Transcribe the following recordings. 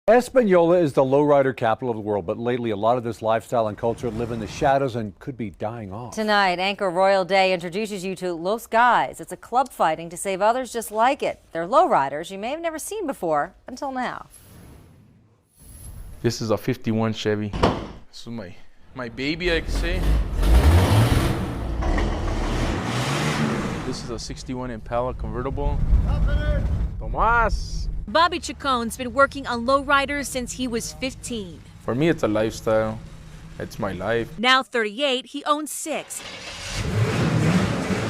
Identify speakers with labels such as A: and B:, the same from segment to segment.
A: Española is the lowrider capital of the world, but lately a lot of this lifestyle and culture live in the shadows and could be dying off.
B: Tonight, anchor Royal Day introduces you to Los Guys. It's a club fighting to save others just like it. They're lowriders you may have never seen before until now.
C: This is a 51 Chevy. This is my baby, I can say. This is a 61 Impala convertible. Tomas!
D: Bobby Chacon's been working on lowriders since he was 15.
C: For me, it's a lifestyle. It's my life.
D: Now 38, he owns 6.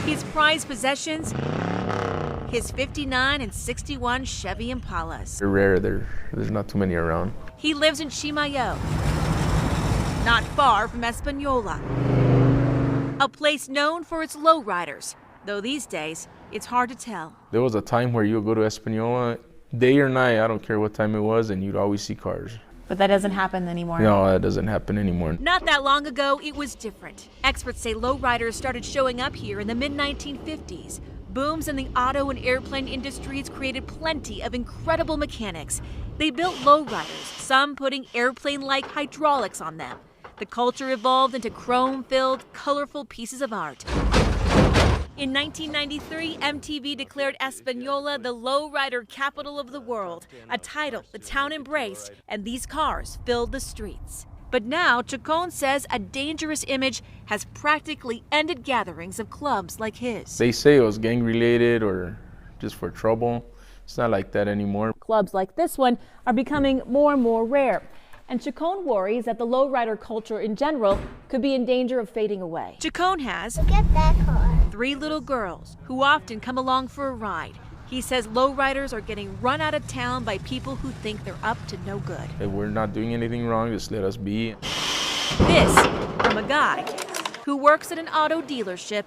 D: His prized possessions, his 59 and 61 Chevy Impalas.
C: They're rare. There's not too many around.
D: He lives in Chimayo, not far from Española, a place known for its lowriders, though these days, it's hard to tell.
C: There was a time where you would go to Española, day or night, I don't care what time it was, and you'd always see cars.
E: But that doesn't happen anymore.
C: No, that doesn't happen anymore.
D: Not that long ago, it was different. Experts say lowriders started showing up here in the mid-1950s. Booms in the auto and airplane industries created plenty of incredible mechanics. They built lowriders, some putting airplane-like hydraulics on them. The culture evolved into chrome-filled, colorful pieces of art. In 1993, MTV declared Española the lowrider capital of the world, a title the town embraced, and these cars filled the streets. But now, Chacon says a dangerous image has practically ended gatherings of clubs like his.
C: They say it was gang-related or just for trouble. It's not like that anymore.
E: Clubs like this one are becoming more and more rare. And Chacon worries that the lowrider culture in general could be in danger of fading away.
D: Chacon has
F: Get that car.
D: 3 little girls who often come along for a ride. He says lowriders are getting run out of town by people who think they're up to no good.
C: If we're not doing anything wrong, just let us be.
D: This from a guy who works at an auto dealership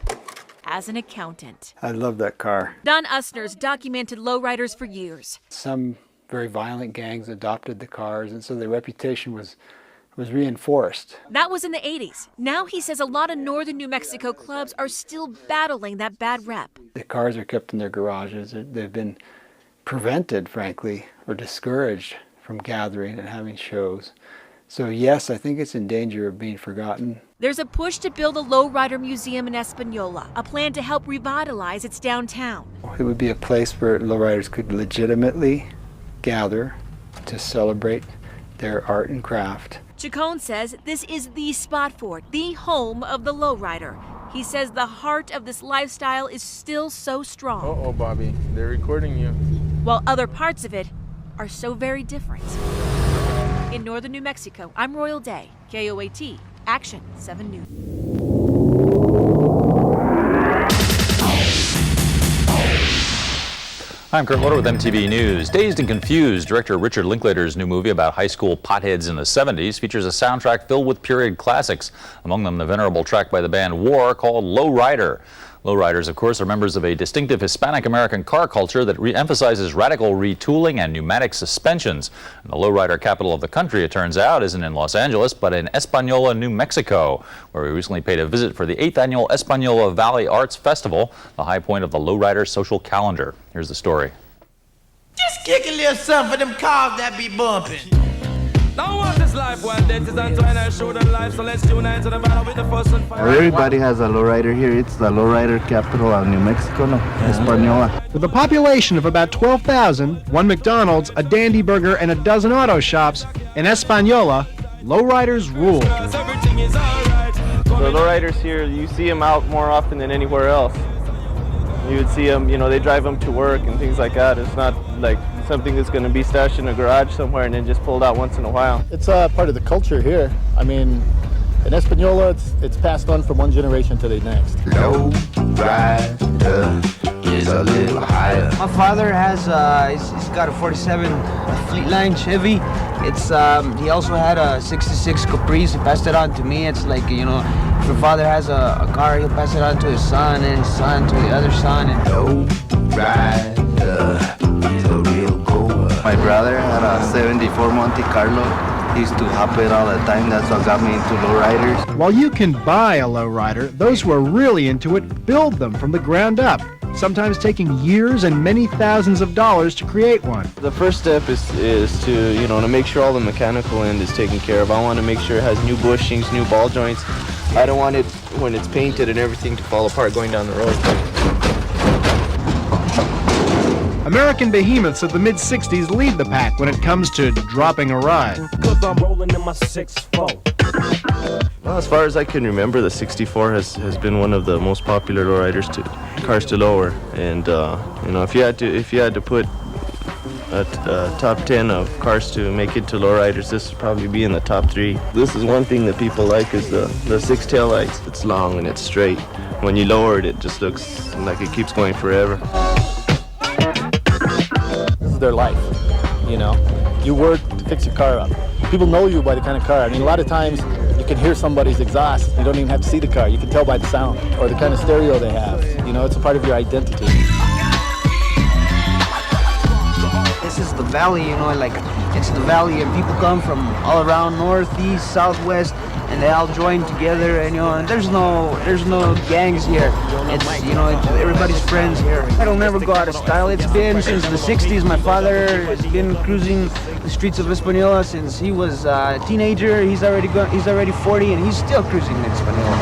D: as an accountant.
G: I love that car.
D: Don Usner's documented lowriders for years.
G: Some very violent gangs adopted the cars, and so their reputation was reinforced.
D: That was in the 80s. Now he says a lot of northern New Mexico clubs are still battling that bad rep.
G: The cars are kept in their garages. They've been prevented, frankly, or discouraged from gathering and having shows. So yes, I think it's in danger of being forgotten.
D: There's a push to build a lowrider museum in Española, a plan to help revitalize its downtown.
G: It would be a place where lowriders could legitimately gather to celebrate their art and craft.
D: Chacon says this is the spot for it, the home of the lowrider. He says the heart of this lifestyle is still so strong.
C: Uh-oh, Bobby, they're recording you.
D: While other parts of it are so very different. In northern New Mexico, I'm Royal Day, KOAT, Action 7 News.
H: I'm Kurt Loder with MTV News. Dazed and Confused, director Richard Linklater's new movie about high school potheads in the 70s features a soundtrack filled with period classics, among them the venerable track by the band War called Lowrider. Lowriders, of course, are members of a distinctive Hispanic-American car culture that emphasizes radical retooling and pneumatic suspensions. And the lowrider capital of the country, it turns out, isn't in Los Angeles, but in Española, New Mexico, where we recently paid a visit for the 8th annual Española Valley Arts Festival, the high point of the lowrider social calendar. Here's the story.
I: Just kick a little something for them cars that be bumping.
J: Now what is life while death is until I show them life, so let's tune into the battle with the first and final.
K: Everybody has a lowrider here. It's the lowrider capital of New Mexico, Española.
L: With a population of about 12,000, 1 McDonald's, a Dandy Burger, and a dozen auto shops, in Española, lowriders rule.
M: The lowriders here, you see them out more often than anywhere else. You would see them, they drive them to work and things like that. It's not like something that's going to be stashed in a garage somewhere and then just pulled out once in a while.
N: It's part of the culture here. I mean, in Española, it's passed on from one generation to the next.
K: Lowrider is a little higher.
O: My father has, he's got a 47 Fleetline Chevy. It's, he also had a 66 Caprice. He passed it on to me. It's like, if your father has a car, he'll pass it on to his son and his son to the other son. And
K: Lowrider is a real goer. My brother had a 74 Monte Carlo. He used to hop it all the time. That's what got me into lowriders.
L: While you can buy a lowrider, those who are really into it build them from the ground up. sometimes taking years and many thousands of dollars to create one.
M: The first step is to, to make sure all the mechanical end is taken care of. I want to make sure it has new bushings, new ball joints. I don't want it, when it's painted and everything, to fall apart going down the road.
L: American behemoths of the mid-60s lead the pack when it comes to dropping a ride.
J: I'm rolling in my 6'4".
M: Well, as far as I can remember, the 64 has been one of the most popular lowriders cars to lower. And if you had to put a top 10 of cars to make it to lowriders, this would probably be in the top 3. This is one thing that people like, is the 6 tail lights. It's long and it's straight. When you lower it, it just looks like it keeps going forever.
N: This is their life, You work to fix your car up. People know you by the kind of car. I mean, a lot of times you can hear somebody's exhaust. You don't even have to see the car. You can tell by the sound or the kind of stereo they have. It's a part of your identity.
O: This is the valley, it's the valley, and people come from all around, north, east, southwest, and they all join together, and there's no gangs here. It's everybody's friends here. It'll never go out of style. It's been since the 60s. My father has been cruising the streets of Española since he was a teenager. He's already 40, and he's still cruising in Española.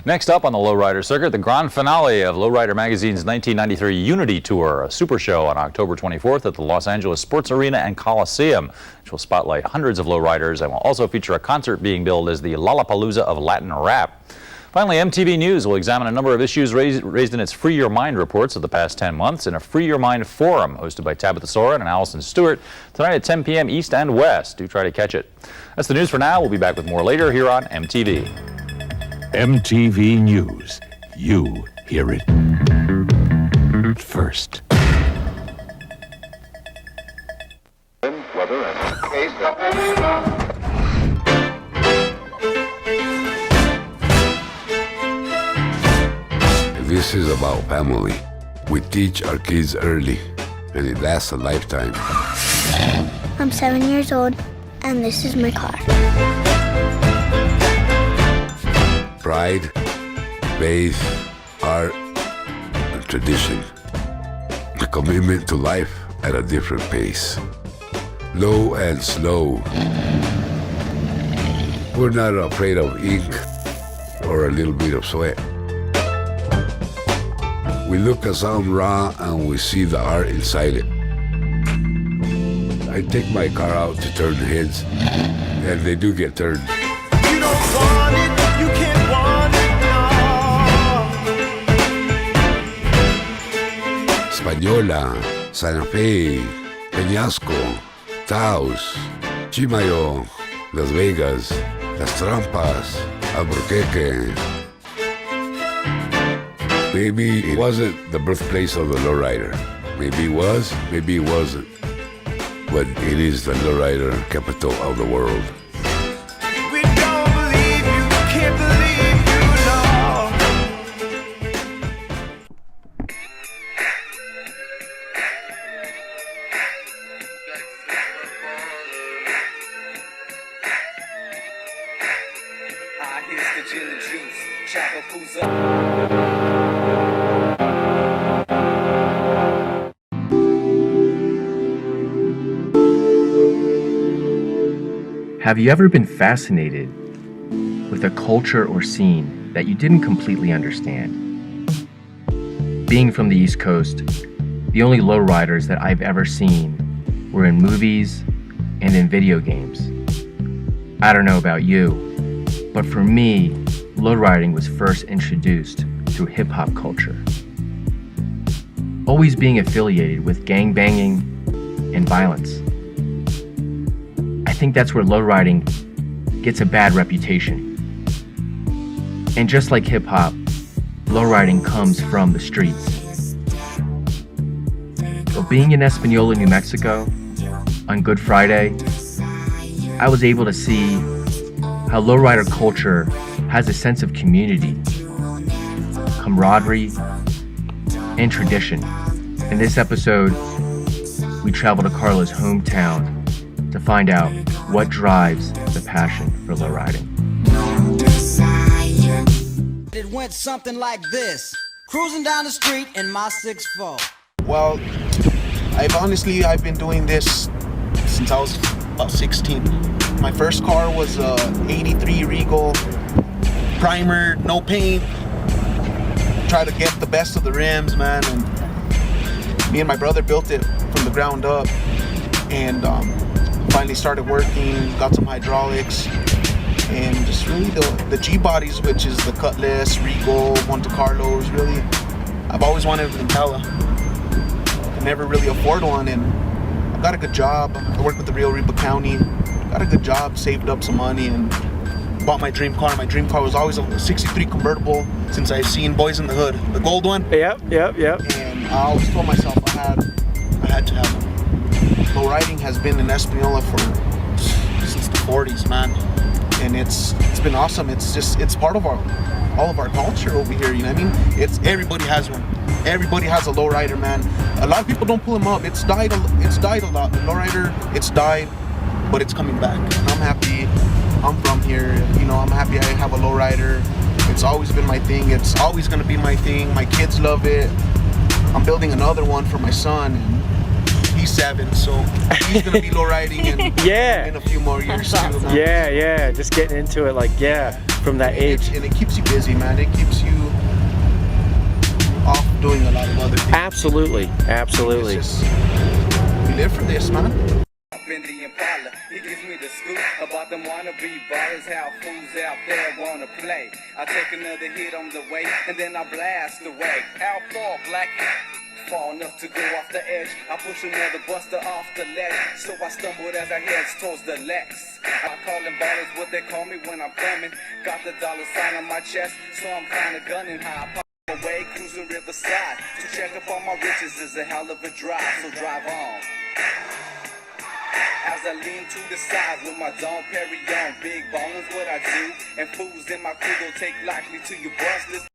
H: Next up on the Lowrider circuit, the grand finale of Lowrider Magazine's 1993 Unity Tour, a super show on October 24th at the Los Angeles Sports Arena and Coliseum, which will spotlight hundreds of lowriders and will also feature a concert being billed as the Lollapalooza of Latin rap. Finally, MTV News will examine a number of issues raised in its Free Your Mind reports of the past 10 months in a Free Your Mind forum hosted by Tabitha Soren and Allison Stewart tonight at 10 p.m. East and West. Do try to catch it. That's the news for now. We'll be back with more later here on MTV.
F: MTV News. You hear it first.
P: Weather and
Q: This is about family. We teach our kids early, and it lasts a lifetime.
R: I'm 7 years old, and this is my car.
Q: Pride, faith, art, and tradition. A commitment to life at a different pace. Low and slow. We're not afraid of ink or a little bit of sweat. We look at something raw and we see the art inside it. I take my car out to turn heads, and they do get turned.
I: You don't want it, you can't want it, no.
Q: Española, Santa Fe, Peñasco, Taos, Chimayo, Las Vegas, Las Trampas, Albuquerque. Maybe it wasn't the birthplace of the lowrider. Maybe it was, maybe it wasn't. But it is the lowrider capital of the world.
I: We don't believe you, can't believe you, no. Here's the gin and juice, Chapapuza.
S: Have you ever been fascinated with a culture or scene that you didn't completely understand? Being from the East Coast, the only lowriders that I've ever seen were in movies and in video games. I don't know about you, but for me, lowriding was first introduced through hip-hop culture. Always being affiliated with gangbanging and violence. I think that's where lowriding gets a bad reputation. And just like hip-hop, lowriding comes from the streets. But being in Espanola, New Mexico, on Good Friday, I was able to see how lowrider culture has a sense of community, camaraderie, and tradition. In this episode, we travel to Carla's hometown to find out what drives the passion for lowriding.
P: went something like this. Cruising down the street in my 6'4".
T: Well, I've been doing this since I was about 16. My first car was a 83 Regal, primer, no paint. Try to get the best of the rims, man, and me and my brother built it from the ground up, and finally started working, got some hydraulics, and just really the G-bodies, which is the Cutlass, Regal, Monte Carlos, really, I've always wanted an Impala. I never really afford one, and I got a good job. I worked with the Rio Ripa County, got a good job, saved up some money, and bought my dream car. My dream car was always a 63 convertible since I've seen Boys in the Hood, the gold one.
U: Yep.
T: And I always told myself I had to have one. Lowriding has been in Española since the 40s, man, and it's been awesome. It's part of all of our culture over here. You know what I mean? Everybody has one. Everybody has a lowrider, man. A lot of people don't pull them up. It's died a lot. The lowrider, it's died, but it's coming back. And I'm happy. I'm from here. You know, I'm happy I have a lowrider. It's always been my thing. It's always gonna be my thing. My kids love it. I'm building another one for my son. He's 7, so he's gonna be lowriding in a few more years too. Man.
U: Yeah, just getting into it, from that age.
T: And it keeps you busy, man. It keeps you off doing a lot of other things.
U: Absolutely.
T: We live for this, man.
V: In the Impala, he gives me the scoop about them wannabe ballers, how fools out there wanna play. I take another hit on the way, and then I blast away. How far, black? Far enough to go off the edge. I push another buster off the ledge, so I stumbled as I head towards the Lex. I call them ballers what they call me when I'm coming. Got the dollar sign on my chest, so I'm kinda gunning high. I pop away, cruising riverside. To check up on my riches is a hell of a drive, so drive on. As I lean to the side with my Dom Perignon, big ballin' what I do, and fools in my crew gon' take likely to your bus list.